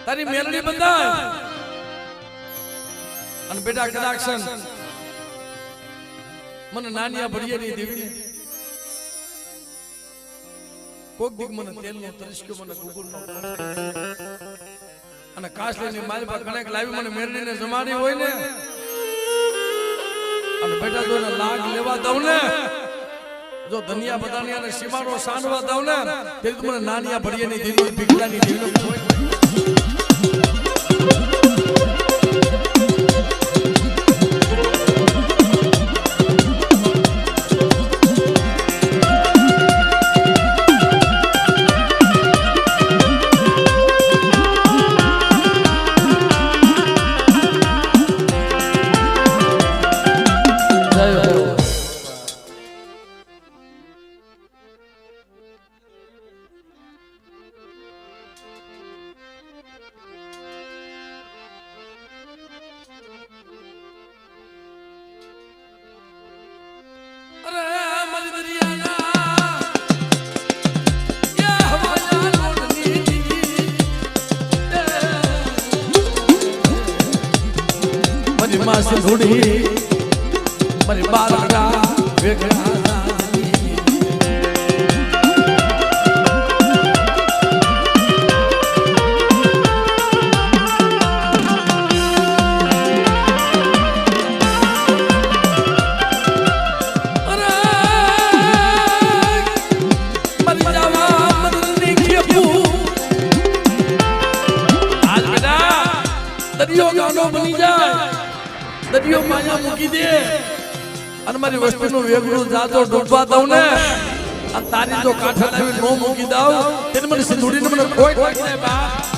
તારી મેલડી બંધાય અને બેટા કદાક્ષન મને નાનિયા ભડિયાની દેવી કોક દીક મને તેલનો તરસ્ક્યો મને ગુગુલનો અને કાસલીની મારી પર કણેક લાવી મને મેરડીને જમાડી હોય ને અને બેટા જો લાગ લેવા દઉં ને જો ધનિયા બધાની અને સીમાનો સાંડવા દઉં ને તે મને નાનિયા ભડિયાની દેવી ભીખલાની દેવીનો કોઈ સિંધુડી મારી બાલડા વેગડા દરિયો ગાનો બની જાય દરિયો માયા મૂકી દે અને મારી વસ્તીનું વેગળું જાતો ડૂબવા દઉં ને આ તારી જો કાંઠા લાવી નો મૂકી દઉં તેને મને સિંધુડીને મને કોઈ ઠોકી દે બા